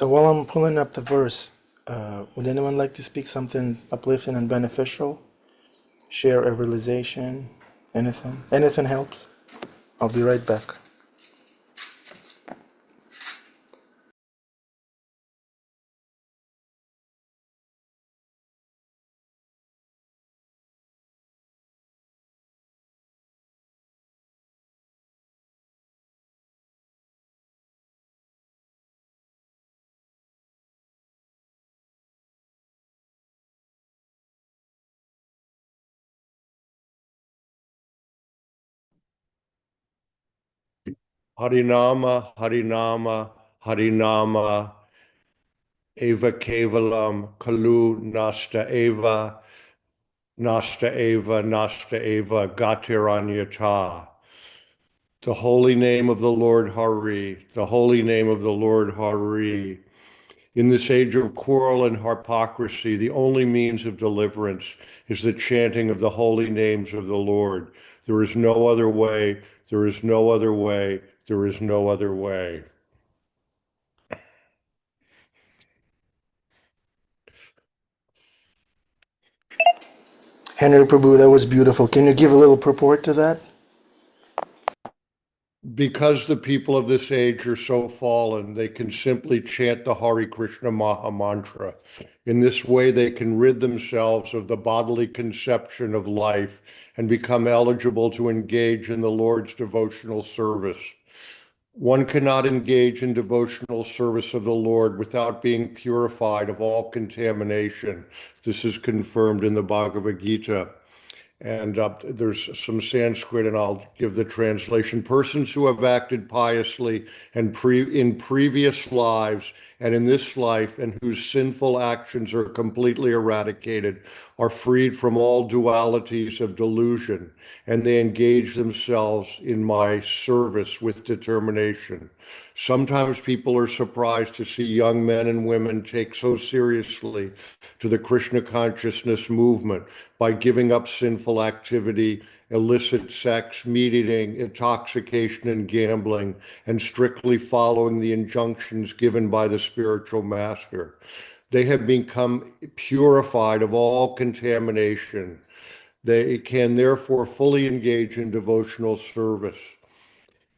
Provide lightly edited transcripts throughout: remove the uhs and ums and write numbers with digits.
So while I'm pulling up the verse, would anyone like to speak something uplifting and beneficial? Share a realization? Anything? Anything helps. I'll be right back. Harinama, Harinama, Harinama, Eva Kevalam, Kalu Nasta Eva, Nasta Eva, Nasta Eva, Gatiranyata. The holy name of the Lord Hari, the holy name of the Lord Hari. In this age of quarrel and hypocrisy, the only means of deliverance is the chanting of the holy names of the Lord. There is no other way, there is no other way, there is no other way. Henry Prabhu, that was beautiful. Can you give a little purport to that? Because the people of this age are so fallen, they can simply chant the Hare Krishna Maha Mantra. In this way, they can rid themselves of the bodily conception of life and become eligible to engage in the Lord's devotional service. One cannot engage in devotional service of the Lord without being purified of all contamination. This is confirmed in the Bhagavad Gita. And there's some Sanskrit, and I'll give the translation. Persons who have acted piously and in previous lives and in this life, and whose sinful actions are completely eradicated, are freed from all dualities of delusion, and they engage themselves in my service with determination. Sometimes people are surprised to see young men and women take so seriously to the Krishna consciousness movement by giving up sinful activity, illicit sex, meat eating, intoxication, and gambling, and strictly following the injunctions given by the spiritual master. They have become purified of all contamination. They can therefore fully engage in devotional service.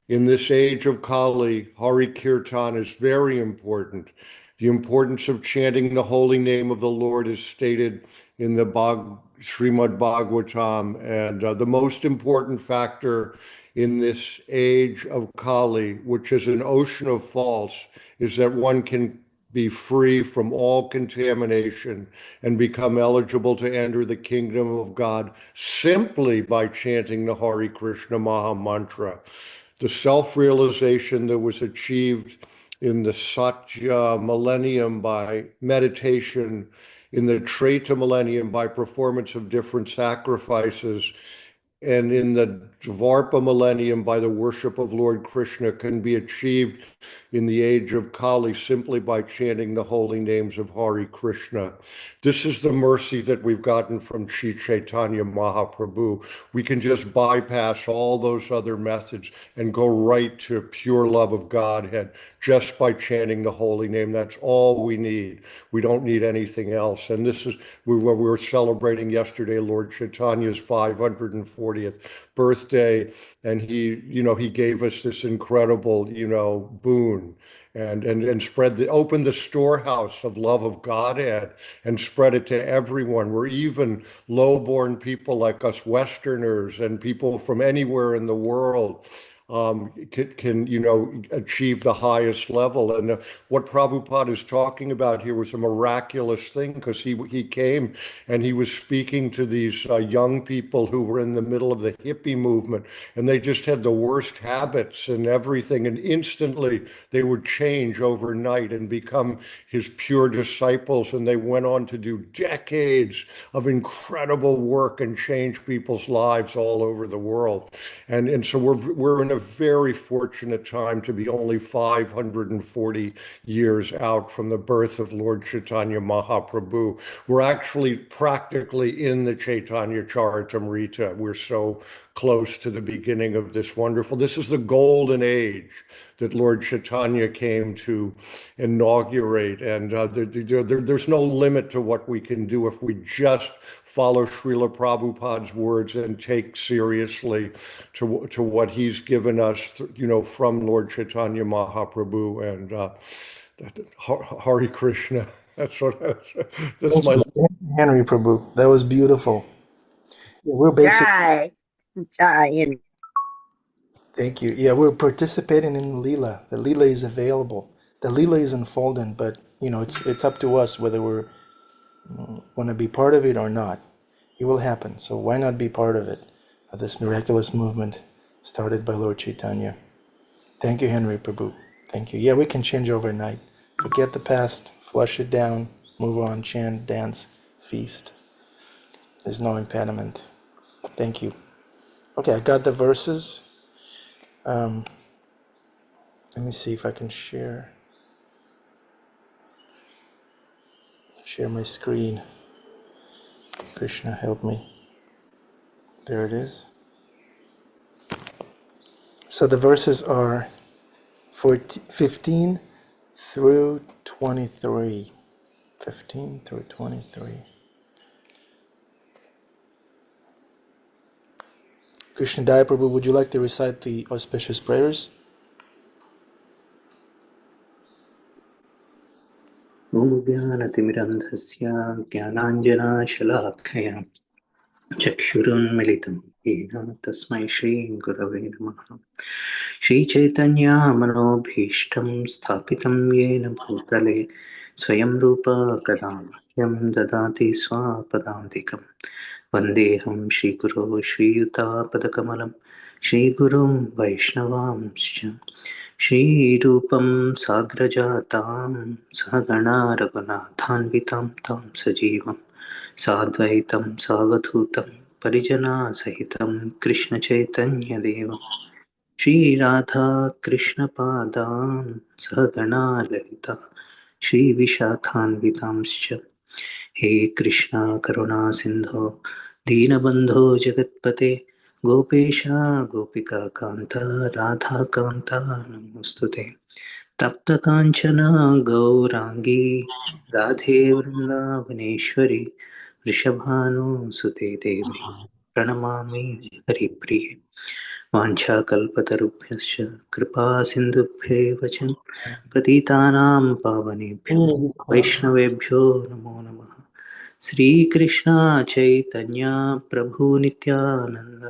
In this age of Kali, Hari Kirtan is very important. The importance of chanting the holy name of the Lord is stated in the Srimad Bhagavatam, and the most important factor in this age of Kali, which is an ocean of faults, is that one can be free from all contamination and become eligible to enter the kingdom of God simply by chanting the Hare Krishna Maha Mantra. The self-realization that was achieved in the Satya millennium by meditation, in the Treta millennium by performance of different sacrifices, and in the Dvarpa millennium by the worship of Lord Krishna can be achieved in the age of Kali simply by chanting the holy names of Hare Krishna. This is the mercy that we've gotten from Sri Chaitanya Mahaprabhu. We can just bypass all those other methods and go right to pure love of Godhead just by chanting the holy name. That's all we need. We don't need anything else. And this is what we were celebrating yesterday, Lord Chaitanya's 540th birthday, and he gave us this incredible boon, and opened the storehouse of love of Godhead and spread it to everyone, where even low-born people like us Westerners and people from anywhere in the world can achieve the highest level. And what Prabhupada is talking about here was a miraculous thing, because he came and he was speaking to these young people who were in the middle of the hippie movement, and they just had the worst habits and everything, and instantly they would change overnight and become his pure disciples, and they went on to do decades of incredible work and change people's lives all over the world. And so we're in a very fortunate time to be only 540 years out from the birth of Lord Chaitanya Mahaprabhu. We're actually practically in the Chaitanya Charitamrita. We're so close to the beginning of this wonderful. This is the golden age that Lord Chaitanya came to inaugurate, and there's no limit to what we can do if we just follow Srila Prabhupada's words and take seriously to what he's given us, from Lord Chaitanya Mahaprabhu. And Hare Krishna. That's Thank my. you, Henry Prabhu. That was beautiful. Yeah, we're basic. Jai, Jai. Thank you. Yeah, we're participating in the Leela. The Leela is available. The Leela is unfolding, but it's up to us whether we want to be part of it or not. It will happen. So why not be part of it? Of this miraculous movement started by Lord Chaitanya. Thank you, Henry Prabhu. Thank you. Yeah, we can change overnight. Forget the past, flush it down, move on, chant, dance, feast. There's no impediment. Thank you. Okay, I got the verses. Let me see if I can share my screen. Krishna, help me. There it is. So the verses are 15 through 23. 15 through 23. Krishna Daya Prabhu, would you like to recite the auspicious prayers? ॐ ज्ञानतिमिरन्धस्य ज्ञानाञ्जनाशलाखया चक्षुरुन्मिलितं येन तस्मै श्रीगुरवे नमः। श्रीचैतन्यमनोभीष्टं स्थापितं येन भूतले स्वयं रूप कदा मह्यं ददाति स्वापदान्तिकं। वन्देऽहं श्रीगुरो श्रीयुतापदकमलं श्रीगुरुं वैष्णवांश्च श्रीरूपं साग्रजातां सहगणा रघुनाथान्वितां तं सजीवं साद्वैतं सावधूतं परिजनासहितं कृष्णचैतन्यदेवं श्रीराधा कृष्णपादां सहगणा ललिता श्रीविशाखान्वितांश्च। हे कृष्णा करुणा सिन्धो दीनबन्धो जगत्पते गोपेश गोपिका कान्त राधाकान्त नमोऽस्तुते। तप्तकाञ्चन गौराङ्गी राधे वृन्दावनेश्वरी वृषभानुसुते देवी प्रणमामि हरिप्रिये। वाञ्छाकल्पतरुभ्यश्च कृपा सिन्धुभ्येव च पतितानां पावनेभ्यो वैष्णवेभ्यो नमो नमः। श्रीकृष्ण चैतन्य प्रभु नित्यानंद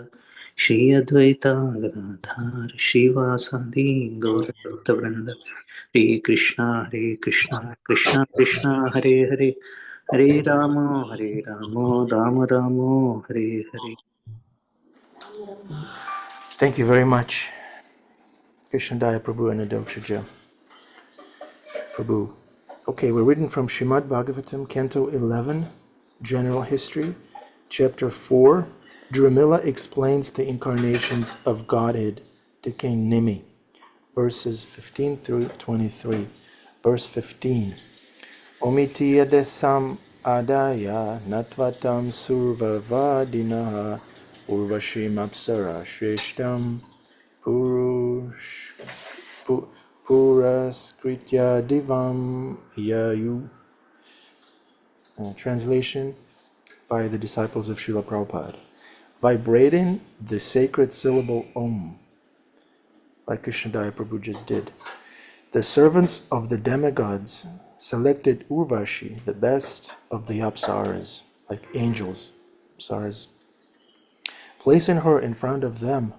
श्री अद्वैता गदाधर श्रीवासादि गौरभक्तवृंद। हरे Krishna Krishna Krishna Hare Hare Hare Ram Ram Ram Hare Hare. Thank you very much. Krishna Daya Prabhu and Adokshaja Prabhu. Okay, we're reading from Srimad Bhagavatam, Canto 11, General History, Chapter 4. Dramila explains the incarnations of Godhead to King Nimi, verses 15 through 23. Verse 15. Omitiya desam adaya natvatam survavadinaha urvashim apsara shreshtam purush puraskritya divam yayu. Translation by the disciples of Srila Prabhupada. Vibrating the sacred syllable Om, like Krishnadaya Prabhu just did. The servants of the demigods selected Urvashi, the best of the Apsaras, like angels, Apsaras, placing her in front of them.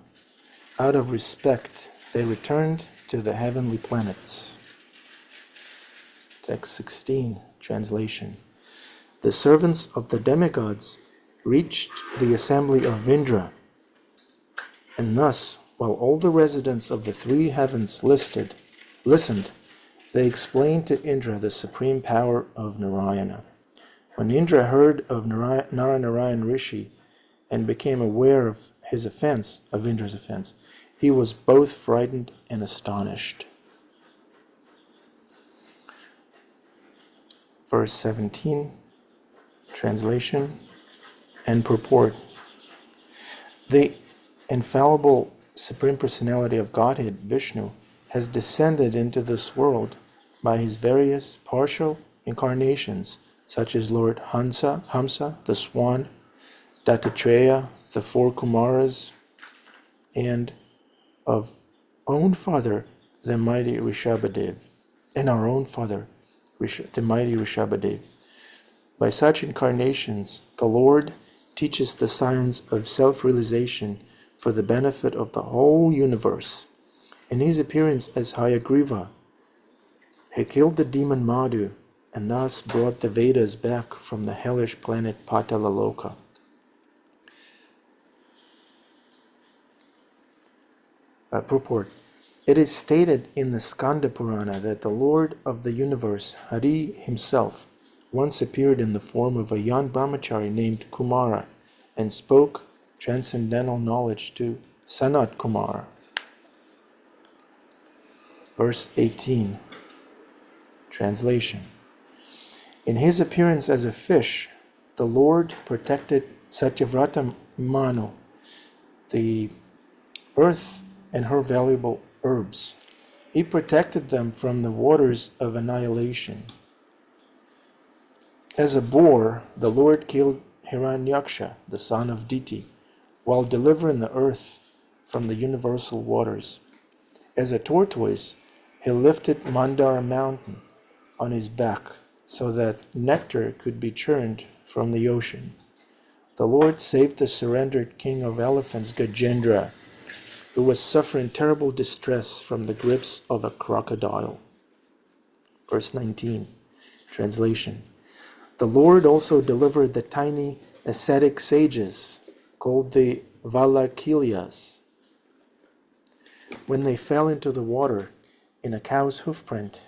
Out of respect, they returned to the heavenly planets. Text 16, translation. The servants of the demigods reached the assembly of Indra, and thus, while all the residents of the three heavens listened, they explained to Indra the supreme power of Narayana. When Indra heard of Narayan Rishi and became aware of Indra's offense, he was both frightened and astonished. Verse 17, translation and purport. The infallible Supreme Personality of Godhead, Vishnu, has descended into this world by his various partial incarnations, such as Lord Hamsa, the swan, Dattatreya, the four Kumaras, and of own father, the mighty Rishabhadev, and our own father, the mighty Rishabhadev. By such incarnations, the Lord teaches the science of self-realization for the benefit of the whole universe. In his appearance as Hayagriva, he killed the demon Madhu and thus brought the Vedas back from the hellish planet Patalaloka. Purport. It is stated in the Skanda Purana that the Lord of the universe, Hari himself, once appeared in the form of a young brahmachari named Kumara and spoke transcendental knowledge to Sanat Kumara. Verse 18. Translation. In his appearance as a fish, the Lord protected Satyavrata Manu, the earth and her valuable herbs. He protected them from the waters of annihilation. As a boar, the Lord killed Hiranyaksha, the son of Diti, while delivering the earth from the universal waters. As a tortoise, he lifted Mandara mountain on his back so that nectar could be churned from the ocean. The Lord saved the surrendered king of elephants, Gajendra, who was suffering terrible distress from the grips of a crocodile. Verse 19, translation. The Lord also delivered the tiny ascetic sages, called the Valakilyas, when they fell into the water in a cow's hoofprint,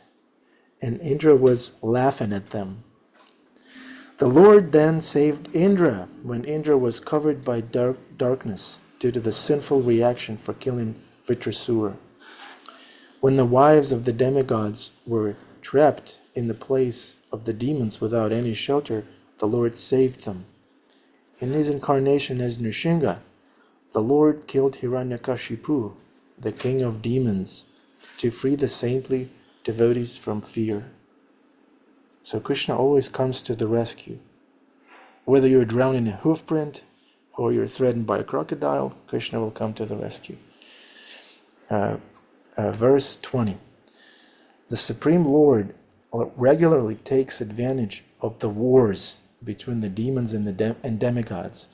and Indra was laughing at them. The Lord then saved Indra when Indra was covered by darkness due to the sinful reaction for killing Vitrasura. When the wives of the demigods were trapped in the place of the demons without any shelter, the Lord saved them. In his incarnation as Nrsimha, the Lord killed Hiranyakashipu, the king of demons, to free the saintly devotees from fear. So Krishna always comes to the rescue. Whether you're drowned in a hoofprint or you're threatened by a crocodile, Krishna will come to the rescue. Verse 20. The Supreme Lord regularly takes advantage of the wars between the demons and demigods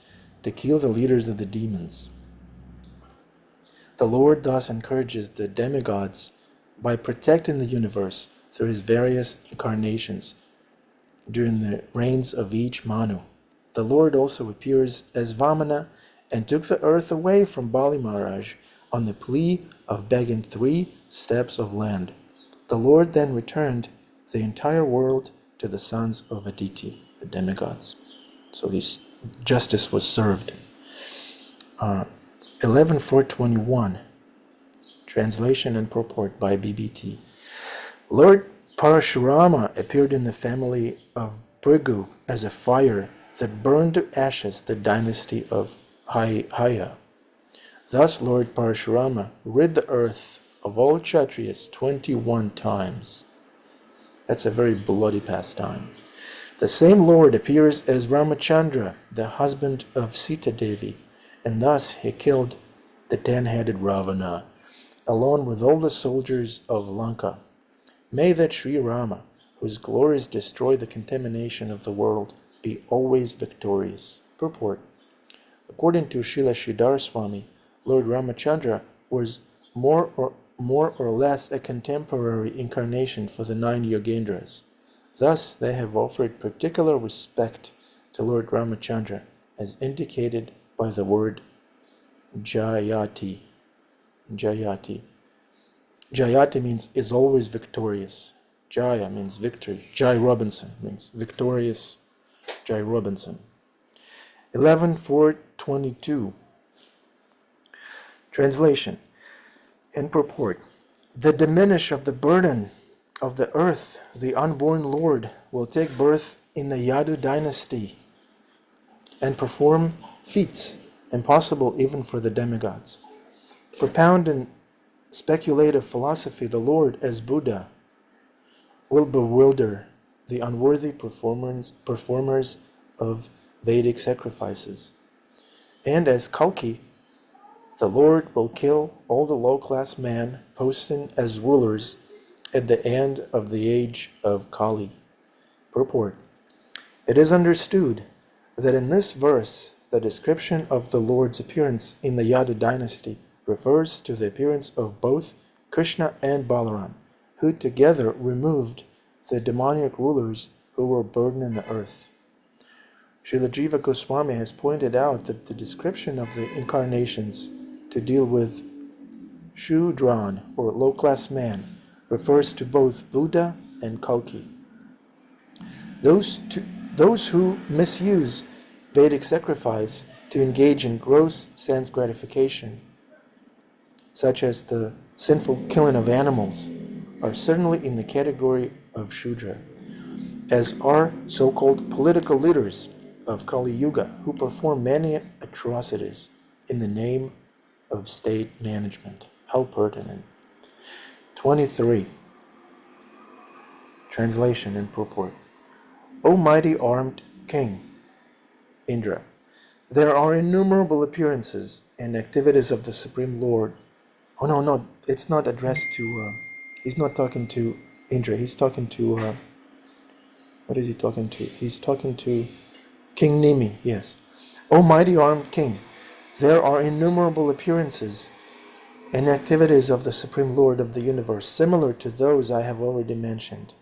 to kill the leaders of the demons. The Lord thus encourages the demigods by protecting the universe through his various incarnations during the reigns of each Manu. The Lord also appears as Vamana and took the earth away from Bali Maharaj on the plea of begging 3 steps of land. The Lord then returned the entire world to the sons of Aditi, the demigods. So his justice was served. 11.421, translation and purport by BBT. Lord Parashurama appeared in the family of Bhrigu as a fire that burned to ashes the dynasty of Haya. Thus Lord Parashurama rid the earth of all Kshatriyas 21 times. That's a very bloody pastime. The same Lord appears as Ramachandra, the husband of Sita Devi, and thus he killed the 10-headed Ravana, along with all the soldiers of Lanka. May that Sri Rama, whose glories destroy the contamination of the world, be always victorious. Purport. According to Srila Sridhar Swami, Lord Ramachandra was more or less a contemporary incarnation for the 9 Yogendras. Thus, they have offered particular respect to Lord Ramachandra, as indicated by the word Jayati. Jayati. Jayati means is always victorious. Jaya means victory. Jai Robinson means victorious. Jai Robinson. 11.422. Translation and purport. The diminish of the burden of the earth, the unborn Lord will take birth in the Yadu dynasty and perform feats impossible even for the demigods. Propound in speculative philosophy, the Lord, as Buddha, will bewilder the unworthy performers of Vedic sacrifices. And as Kalki, the Lord will kill all the low-class men posing as rulers at the end of the age of Kali. Purport. It is understood that in this verse, the description of the Lord's appearance in the Yadu dynasty refers to the appearance of both Krishna and Balaram, who together removed the demoniac rulers who were burdening the earth. Srila Jiva Goswami has pointed out that the description of the incarnations to deal with Shudran, or low-class man, refers to both Buddha and Kalki. Those who misuse Vedic sacrifice to engage in gross sense gratification, such as the sinful killing of animals, are certainly in the category of Shudra, as are so-called political leaders of Kali Yuga who perform many atrocities in the name of state management. How pertinent. 23. Translation and purport. O mighty armed king, Indra, there are innumerable appearances and activities of the Supreme Lord. Oh no, it's not addressed to, he's not talking to Indra, he's talking to, what is he talking to? He's talking to King Nimi, yes. O mighty armed king, there are innumerable appearances and activities of the Supreme Lord of the universe, similar to those I have already mentioned.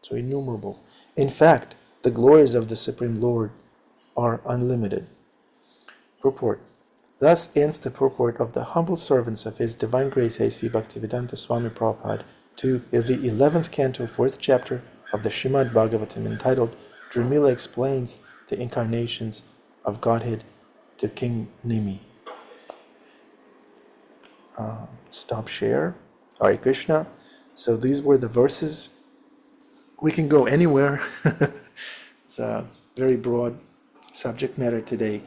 So innumerable. In fact, the glories of the Supreme Lord are unlimited. Purport. Thus ends the purport of the humble servants of His Divine Grace A.C. Bhaktivedanta Swami Prabhupada to the 11th canto, 4th chapter of the Srimad Bhagavatam, entitled Dramila Explains the Incarnations of Godhead to King Nimi. Stop share. Hare Krishna. So these were the verses. We can go anywhere. It's a very broad subject matter today.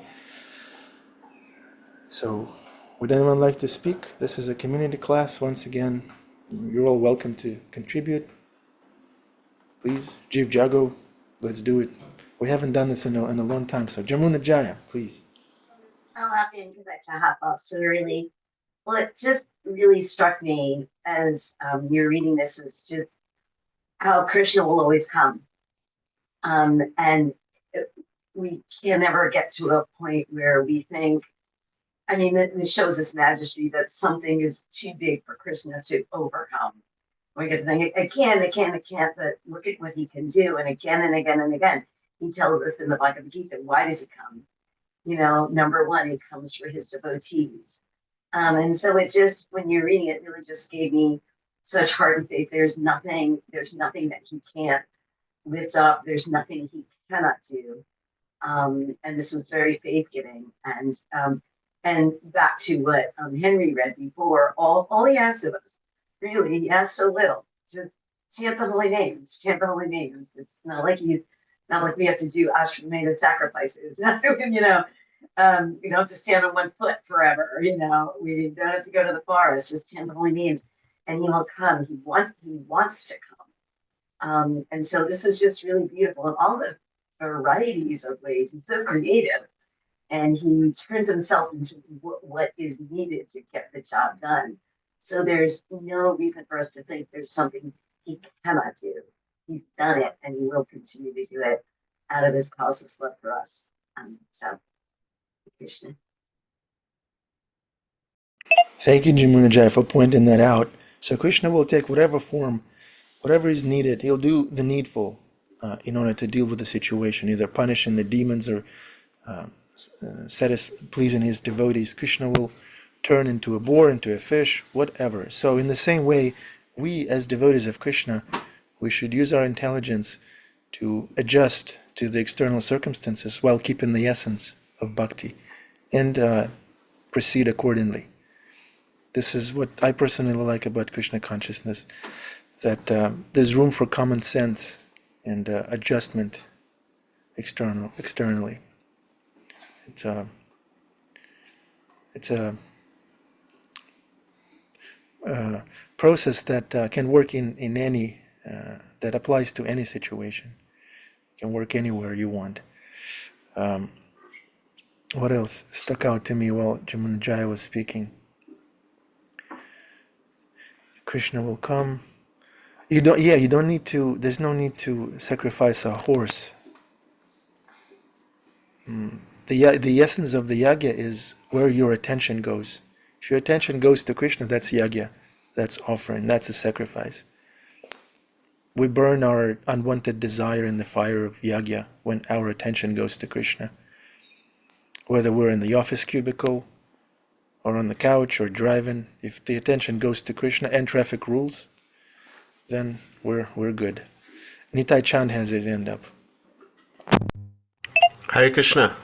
So, would anyone like to speak? This is a community class. Once again, you're all welcome to contribute. Please, Jiv Jago, let's do it. We haven't done this in a long time. So, Jamuna Jaya, please. I'll hop in because I can't hop off. So really, what just really struck me as you're reading this was just how Krishna will always come. And we can never get to a point where we think, I mean, it shows this majesty that something is too big for Krishna to overcome. We get to think, I can't, but look at what he can do. And again and again and again, he tells us in the Bhagavad Gita, why does he come? You know, number one, he comes for his devotees. And so it just, when you're reading it, really just gave me such heart and faith. There's nothing that he can't lift up. There's nothing he cannot do. And this was very faith-giving. And back to what Henry read before, all he asks of us, really, he asks so little. Just chant the holy names, chant the holy names. It's not like we have to do Ashwamedha sacrifices. You know, you don't have to stand on one foot forever. You know, we don't have to go to the forest. Just chant the holy names, and he will come. He wants to come. And so this is just really beautiful, and all the varieties of ways. He's so creative, and he turns himself into what is needed to get the job done. So there's no reason for us to think there's something he cannot do. He's done it, and he will continue to do it out of his causeless love for us. So, Krishna. Thank you, Jamuna Jaya, for pointing that out. So Krishna will take whatever form, whatever is needed. He'll do the needful in order to deal with the situation, either punishing the demons or pleasing his devotees. Krishna will turn into a boar, into a fish, whatever. So in the same way, we as devotees of Krishna, we should use our intelligence to adjust to the external circumstances while keeping the essence of bhakti and proceed accordingly. This is what I personally like about Krishna consciousness, that there's room for common sense and adjustment externally. It's it's a process that can work in any that applies to any situation. Can work anywhere you want. Um, what else stuck out to me while Jamunjaya was speaking? Krishna will come. You don't. Yeah, you don't need to. There's no need to sacrifice a horse. The essence of the yagya is where your attention goes. If your attention goes to Krishna, that's yagya, that's offering, that's a sacrifice. We burn our unwanted desire in the fire of yagya when our attention goes to Krishna. Whether we're in the office cubicle or on the couch or driving, if the attention goes to Krishna and traffic rules, then we're good. Nitai Chand has his hand up. Hare Krishna.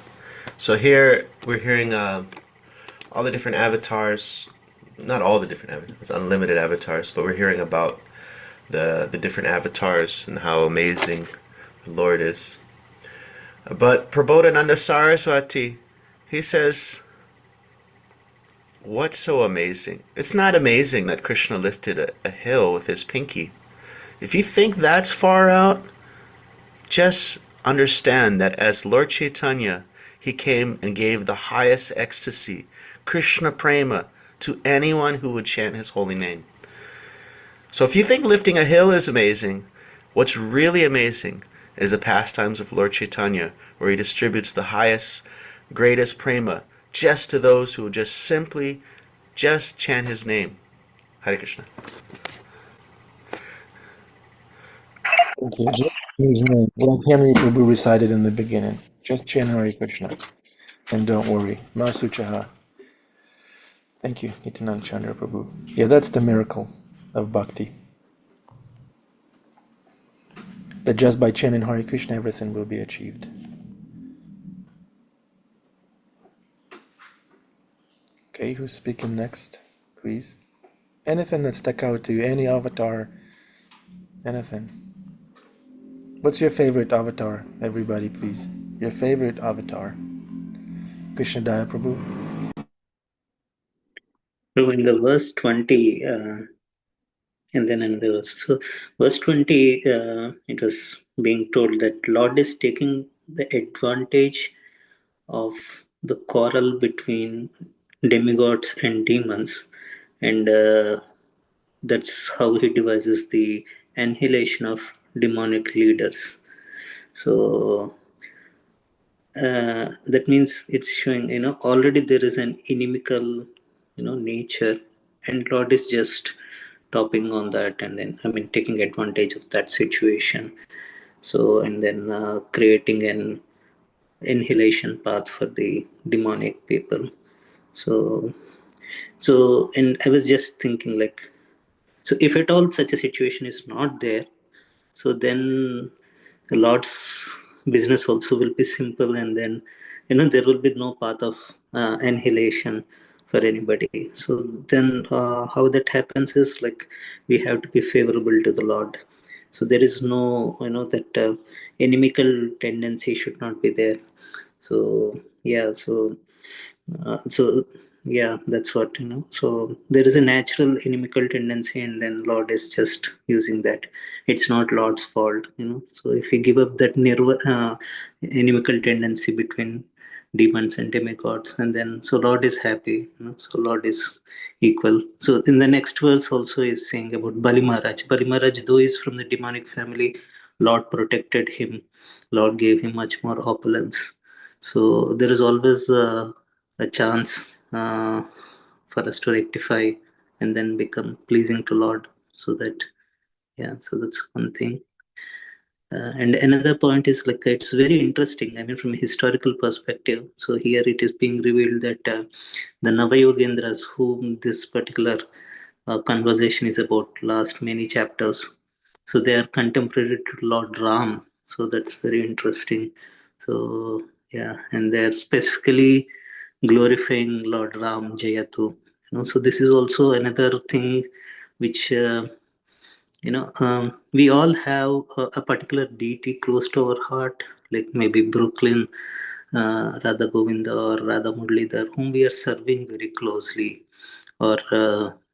So here we're hearing all the different avatars, not all the different avatars, unlimited avatars, but we're hearing about the different avatars and how amazing the Lord is. But Prabodhananda Saraswati, he says, what's so amazing? It's not amazing that Krishna lifted a hill with his pinky. If you think that's far out, just understand that as Lord Chaitanya, he came and gave the highest ecstasy, Krishna Prema, to anyone who would chant his holy name. So if you think lifting a hill is amazing, what's really amazing is the pastimes of Lord Chaitanya, where he distributes the highest, greatest prema just to those who just simply just chant his name. Hare Krishna. Okay, just his name, like Henry Prabhu recited in the beginning. Just chant Hare Krishna, and don't worry. Masuchaha. Thank you, Nityananda Chandra Prabhu. Yeah, that's the miracle of bhakti. That just by chanting Hare Krishna, everything will be achieved. Okay, who's speaking next, please? Anything that stuck out to you, any avatar, anything. What's your favorite avatar, everybody, please? Your favorite avatar. Krishna Daya Prabhu. So in the verse 20, and then another verse. So verse 20, it was being told that Lord is taking the advantage of the quarrel between demigods and demons, and that's how he devises the annihilation of demonic leaders. So that means it's showing, already there is an inimical, nature, and Lord is just topping on that, and then taking advantage of that situation. So and then creating an annihilation path for the demonic people. So and I was just thinking, like, so if at all such a situation is not there, so then the Lord's business also will be simple, and then there will be no path of annihilation for anybody. So then how that happens is, like, we have to be favorable to the Lord. So there is no that inimical tendency should not be there. So yeah, so yeah, that's what. So there is a natural inimical tendency, and then Lord is just using that. It's not Lord's fault. So if we give up that inimical tendency between demons and demigods, and then so Lord is happy. So Lord is equal. So in the next verse also is saying about Bali Maharaj. Bali Maharaj, though is from the demonic family, Lord protected him. Lord gave him much more opulence. So there is always a chance for us to rectify and then become pleasing to Lord. So that, yeah, so that's one thing. And another point is, like, it's very interesting, from a historical perspective. So here it is being revealed that the Navayogendras, whom this particular conversation is about, last many chapters, so they are contemporary to Lord Ram. So that's very interesting. So yeah, and they are specifically glorifying Lord Ram Jayatu. So this is also another thing which we all have a particular deity close to our heart, like maybe Brooklyn Radha Govinda or Radha Muralidhar, whom we are serving very closely, or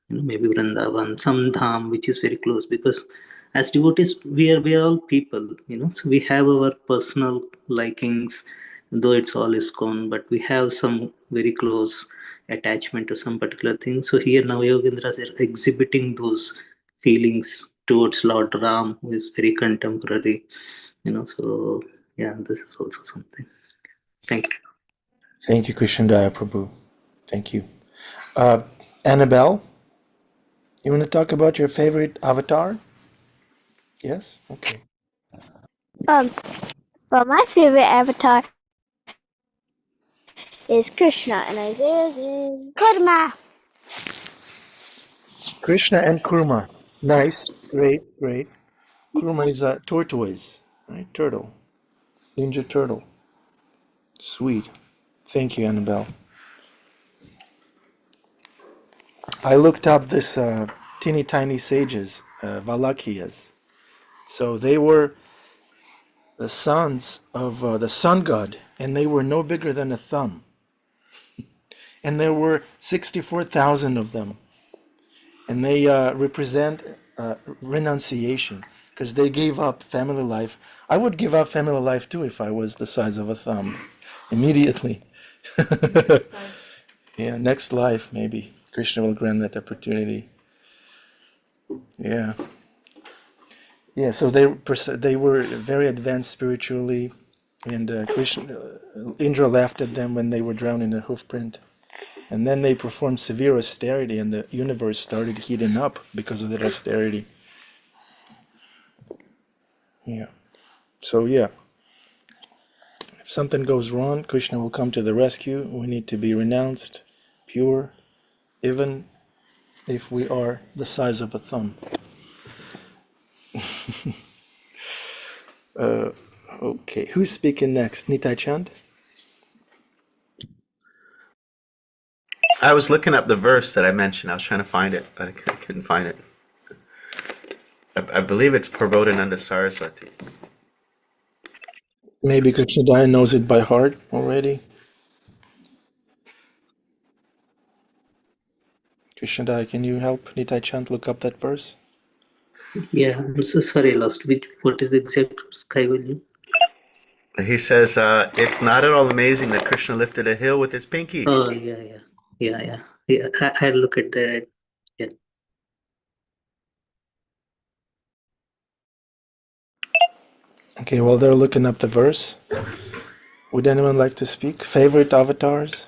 maybe Vrindavan, some dham which is very close, because as devotees we are all people, so we have our personal likings, though it's all ISKCON, but we have some very close attachment to some particular thing. So here Navayogendras are exhibiting those feelings towards Lord Ram, who is very contemporary, so yeah, this is also something. Thank you. Thank you, Krishnadaya Prabhu. Thank you. Annabelle, you want to talk about your favorite avatar? Yes? Okay. Well, my favorite avatar is Krishna, and Isaiah's is Kurma. Krishna and Kurma. Nice. Great, great. Kurma is a tortoise, right? Turtle. Ninja turtle. Sweet. Thank you, Annabelle. I looked up this teeny tiny sages, Valakias. So they were the sons of the sun god, and they were no bigger than a thumb. And there were 64,000 of them. And they represent renunciation, because they gave up family life. I would give up family life too if I was the size of a thumb, immediately. Yeah, next life maybe. Krishna will grant that opportunity. Yeah. Yeah, so they were very advanced spiritually, and Indra laughed at them when they were drowned in a hoof print. And then they performed severe austerity, and the universe started heating up because of that austerity. Yeah. So yeah, if something goes wrong, Krishna will come to the rescue. We need to be renounced, pure, even if we are the size of a thumb. Okay, who's speaking next? Nitai Chand? I was looking up the verse that I mentioned. I was trying to find it, but I couldn't find it. I believe it's Prabodhananda Saraswati. Maybe Krishnadaya knows it by heart already. Krishnadaya, can you help Nitai Chand look up that verse? Yeah, I'm so sorry, I lost. What is the exact sky value? He says, it's not at all amazing that Krishna lifted a hill with his pinky. Oh, yeah. I'll look at that. Yeah. Okay, while they're looking up the verse, would anyone like to speak? Favorite avatars?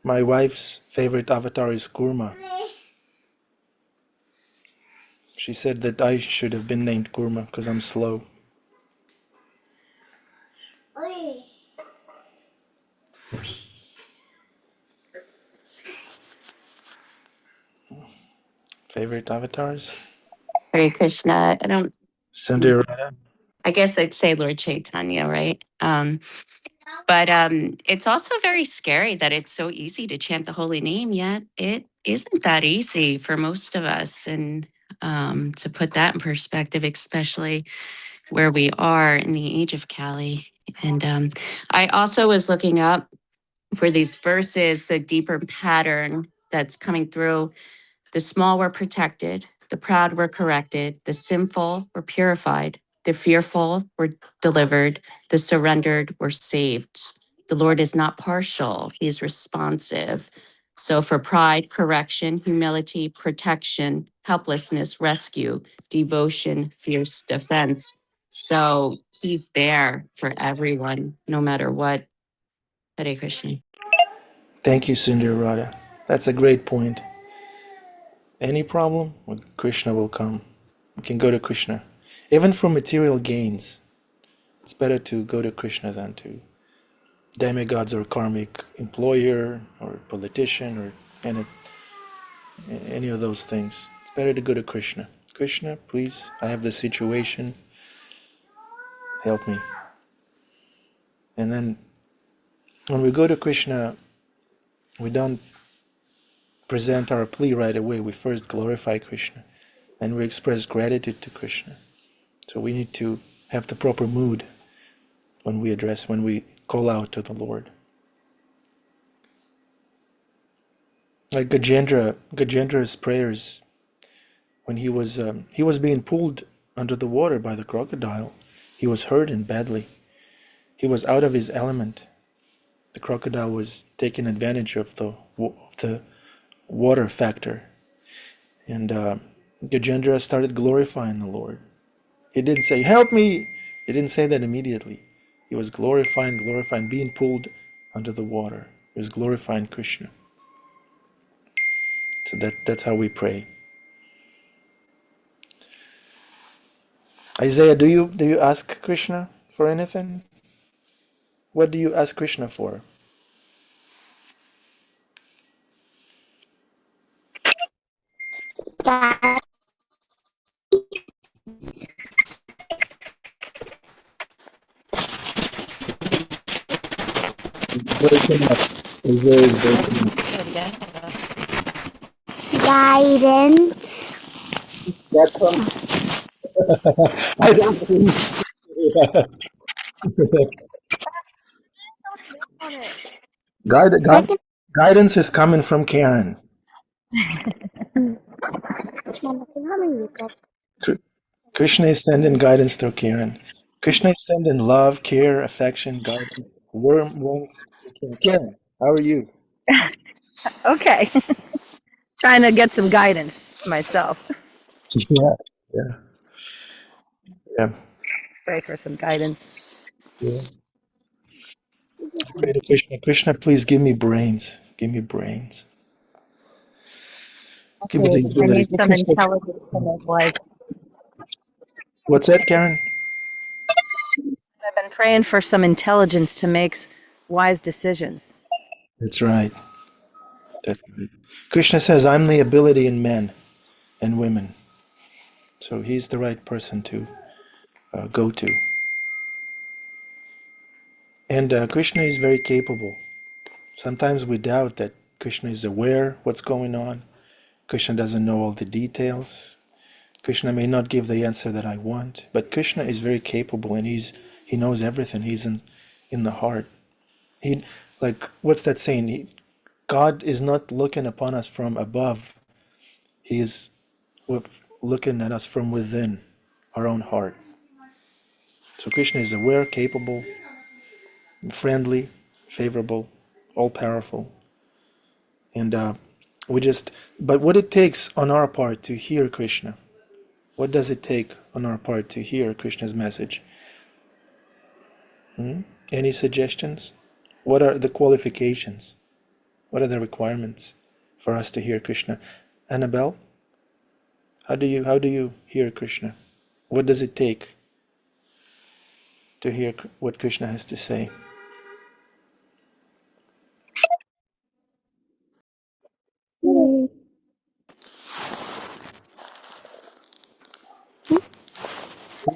My wife's favorite avatar is Kurma. She said that I should have been named Kurma because I'm slow. Favorite avatars? Hare Krishna. Cinderella. I guess I'd say Lord Chaitanya, right? But it's also very scary that it's so easy to chant the holy name, yet it isn't that easy for most of us. And to put that in perspective, especially where we are in the age of Kali. And I also was looking up for these verses, a deeper pattern that's coming through. The small were protected, the proud were corrected, the sinful were purified, the fearful were delivered, the surrendered were saved. The Lord is not partial, he is responsive. So for pride, correction, humility, protection, helplessness, rescue, devotion, fierce defense. So he's there for everyone, no matter what. Hare Krishna. Thank you, Cinderella. That's a great point. Any problem, well, Krishna will come. You can go to Krishna. Even for material gains, it's better to go to Krishna than to demigods or karmic employer or politician or any of those things. It's better to go to Krishna. Krishna, please, I have this situation. Help me. And then when we go to Krishna, we don't present our plea right away. We first glorify Krishna and we express gratitude to Krishna. So we need to have the proper mood when we call out to the Lord. Like Gajendra's prayers when he was being pulled under the water by the crocodile. He was hurting badly. He was out of his element. The crocodile was taking advantage of the water factor, and Gajendra started glorifying the Lord. He didn't say, "Help me." He didn't say that immediately. He was glorifying, being pulled under the water. He was glorifying Krishna. So that's how we pray. Isaiah, do you ask Krishna for anything? What do you ask Krishna for? That Breaking up. Isaiah is breaking up. Say it again. guidance. That's from. I don't think. Second. Guidance is coming from Karen. Krishna is sending guidance through Karen. Krishna is sending love, care, affection, guidance, warmth. Karen, how are you? Okay. Trying to get some guidance myself. Yeah, yeah, yeah. Pray for some guidance. Yeah. Pray to Krishna. Krishna, please give me brains. Give me brains. Give me the I ability. need some intelligence to make wise. What's that, Karen? I've been praying for some intelligence to make wise decisions. That's right. That's right. Krishna says, I'm the ability in men and women. So he's the right person to go to. And Krishna is very capable. Sometimes we doubt that Krishna is aware what's going on. Krishna doesn't know all the details. Krishna may not give the answer that I want, but Krishna is very capable, and he knows everything. He's in the heart. He, like, what's that saying? God is not looking upon us from above. He is looking at us from within our own heart. So Krishna is aware, capable, friendly, favorable, all-powerful. And but what it takes on our part to hear Krishna, what does it take on our part to hear Krishna's message? Any suggestions? What are the qualifications? What are the requirements for us to hear Krishna? Annabelle, how do you hear Krishna? What does it take to hear what Krishna has to say?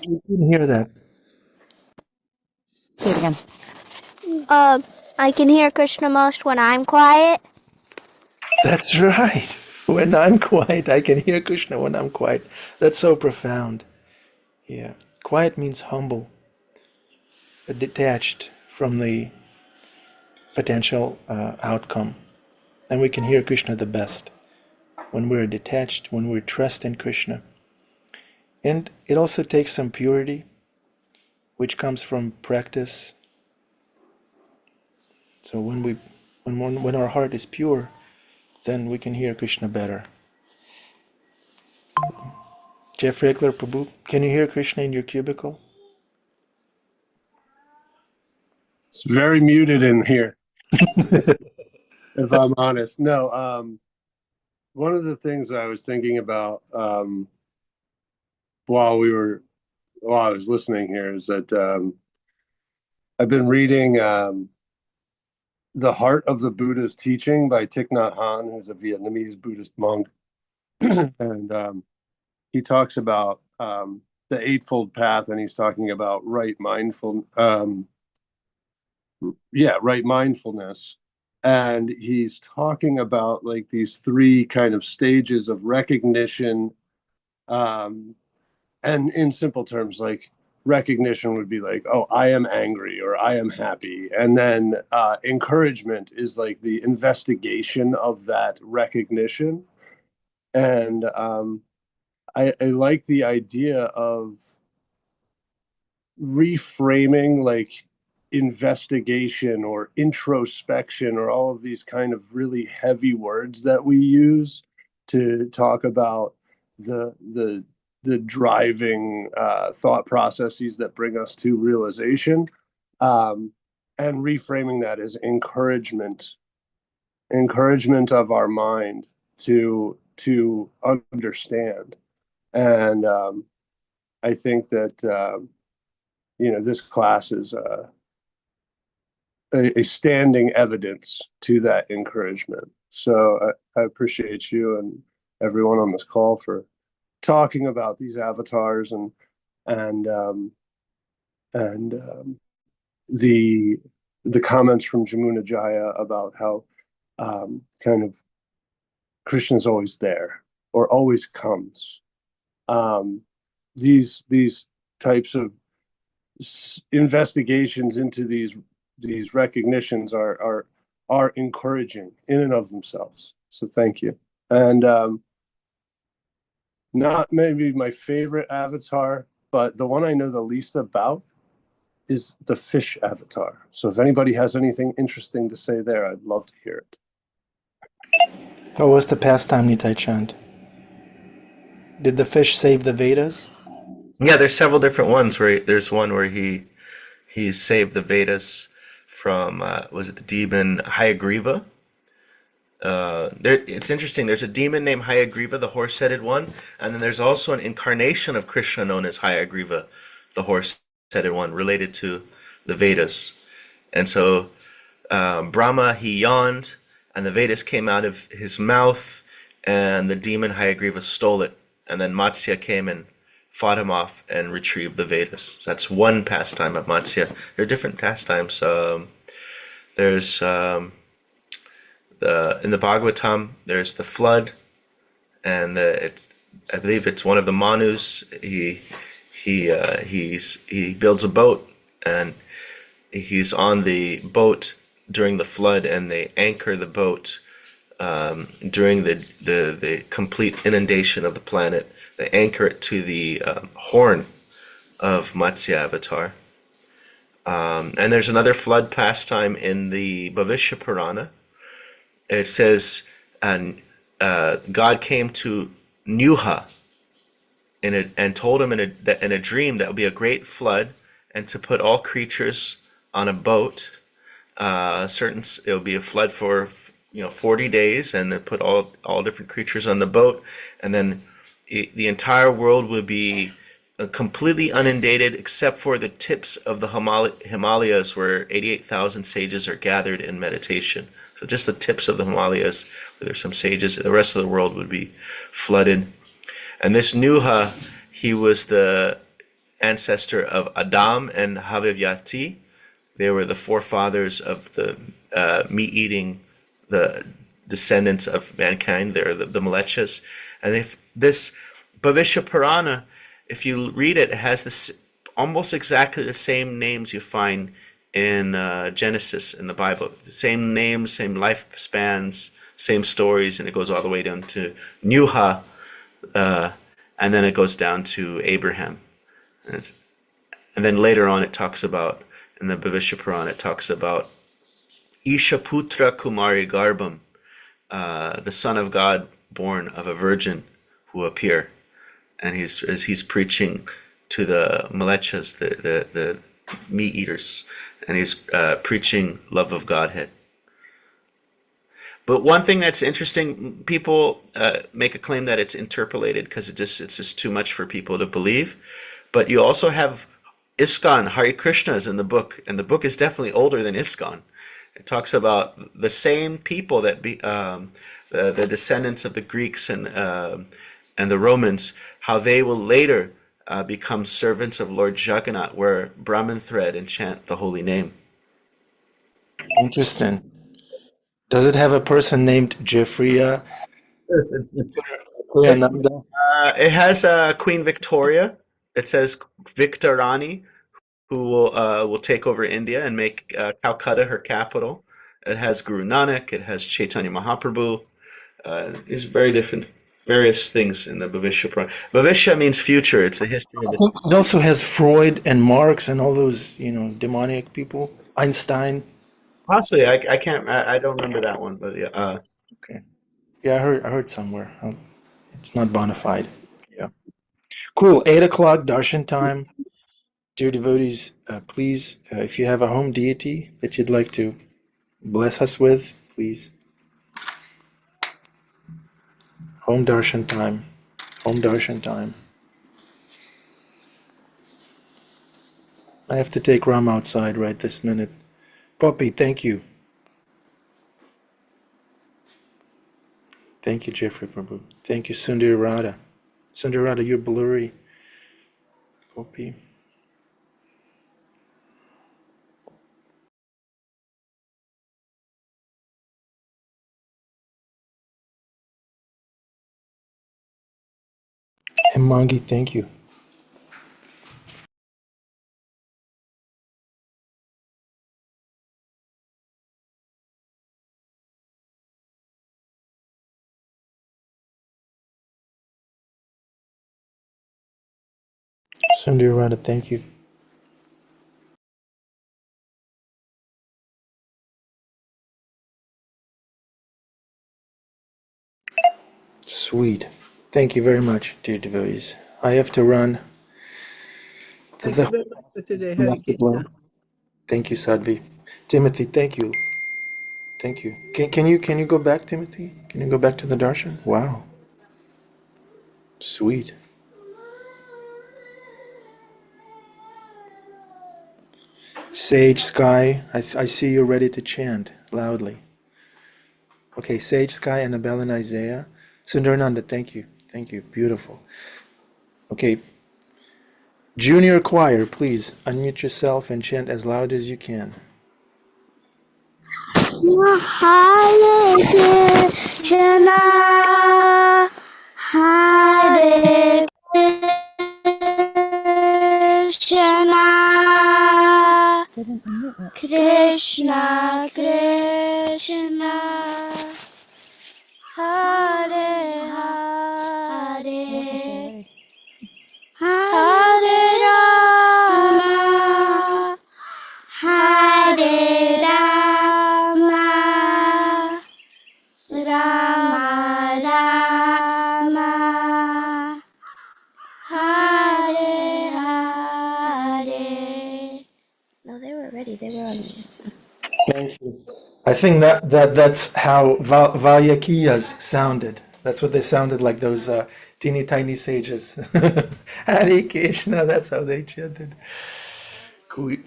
We didn't hear that. Say it again. I can hear Krishna most when I'm quiet. That's right. When I'm quiet, I can hear Krishna when I'm quiet. That's so profound. Yeah. Quiet means humble, detached from the potential outcome. And we can hear Krishna the best when we're detached, when we trust in Krishna. And it also takes some purity, which comes from practice. So when our heart is pure, then we can hear Krishna better. Jeff Regler Prabhu, can you hear Krishna in your cubicle? It's very muted in here, if I'm honest. No, one of the things that I was thinking about while I was listening here is that I've been reading The Heart of the Buddha's Teaching by Thich Nhat Hanh, who's a Vietnamese Buddhist monk. And he talks about the Eightfold Path, and he's talking about right mindfulness. And he's talking about like these three kind of stages of recognition. And in simple terms, like recognition would be like, oh, I am angry or I am happy. And then encouragement is like the investigation of that recognition. And I like the idea of reframing like investigation or introspection or all of these kind of really heavy words that we use to talk about the driving thought processes that bring us to realization, and reframing that as encouragement of our mind to understand. And I think that this class is a standing evidence to that encouragement. So I appreciate you and everyone on this call for talking about these avatars and the comments from Jamuna Jaya about how kind of Krishna's always there or always comes. These types of investigations into these recognitions are encouraging in and of themselves. So thank you. And not maybe my favorite avatar, but the one I know the least about is the fish avatar. So if anybody has anything interesting to say there, I'd love to hear it. What was the pastime, Nitai Chand? Did the fish save the Vedas? Yeah, there's several different ones. There's one where he saved the Vedas from was it the demon Hayagriva? It's interesting. There's a demon named Hayagriva, the horse-headed one, and then there's also an incarnation of Krishna known as Hayagriva, the horse-headed one, related to the Vedas. And so Brahma, he yawned, and the Vedas came out of his mouth, and the demon Hayagriva stole it. And then Matsya came and fought him off and retrieved the Vedas. So that's one pastime of Matsya. There are different pastimes. There's in the Bhagavatam, there's the flood, and I believe it's one of the Manus. He builds a boat, and he's on the boat during the flood, and they anchor the boat during the complete inundation of the planet. They anchor it to the horn of Matsya Avatar. And there's another flood pastime in the Bhavishya Purana. It says, and God came to Nuha and told him in a dream that would be a great flood, and to put all creatures on a boat. It'll be a flood for 40 days, and then put all different creatures on the boat, and then the entire world would be completely inundated except for the tips of the Himalayas, where 88,000 sages are gathered in meditation. So just the tips of the Himalayas, where there's some sages, the rest of the world would be flooded. And this Nuha, he was the ancestor of Adam and Havivyati. They were the forefathers of the meat-eating, the descendants of mankind. They're the Mlechas. And this Bhavishya Purana, if you read it, it has this almost exactly the same names you find in Genesis in the Bible. Same names, same lifespans, same stories, and it goes all the way down to Nuha, and then it goes down to Abraham. And then later on it talks about, in the Bhavishya Purana, it talks about Ishaputra Kumari Garbham, the son of God born of a virgin who appear. And he's preaching to the Mlechas, the meat eaters, and he's preaching love of Godhead. But one thing that's interesting, people make a claim that it's interpolated because it's just too much for people to believe. But you also have ISKCON, Hare Krishnas in the book, and the book is definitely older than ISKCON. It talks about the same people that the descendants of the Greeks and the Romans, how they will later become servants of Lord Jagannath, wear Brahmin thread and chant the holy name. Interesting. Does it have a person named Jeffriya? It has Queen Victoria It says Victorani, who will take over India and make Calcutta her capital. It has Guru Nanak. It has Chaitanya Mahaprabhu. There's various things in the Bhavishya Purana. Bhavishya means future. It's the history of I the. think it also has Freud and Marx and all those, demoniac people. Einstein. Possibly, I can't. I don't remember that one, but yeah. Okay. Yeah, I heard somewhere. It's not bona fide. Yeah. Cool. 8 o'clock darshan time. Dear devotees, please, if you have a home deity that you'd like to bless us with, please. Home darshan time. Home darshan time. I have to take Ram outside right this minute. Poppy, thank you. Thank you, Jeffrey Prabhu. Thank you, Sundar Radha. Sundar Radha, you're blurry. Poppy. Hemangi, thank you. Sundar Radha, thank you. Sweet. Thank you very much, dear devotees. I have to run. Thank you very much for today. Hare Krishna. Thank you, Sadhvi. Timothy, thank you. Thank you. Can you go back, Timothy? Can you go back to the darshan? Wow. Sweet. Sage Sky, I see you're ready to chant loudly. Okay, Sage Sky, Annabelle and Isaiah. Sundarananda, thank you. Thank you. Beautiful. Okay. Junior choir, please unmute yourself and chant as loud as you can. Hare Krishna, Hare Krishna, Krishna Krishna, Hare Hare, Hare Rama, Hare Rama, Rama Rama, Hare Hare. No, they were ready. They were on. Thank you. I think that's how Valyakiyas sounded. That's what they sounded like, those teeny tiny sages. Hare Krishna, that's how they chanted. Cool.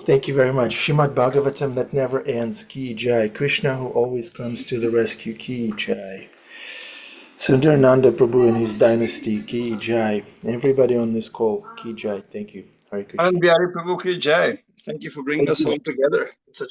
Thank you very much. Shrimad Bhagavatam that never ends. Ki Jai. Krishna who always comes to the rescue. Ki Jai. Sundarananda Prabhu and his dynasty. Ki Jai. Everybody on this call. Ki Jai. Thank you. Hare Krishna. And Bihari Prabhu ki jai. Thank you for bringing us all together. It's such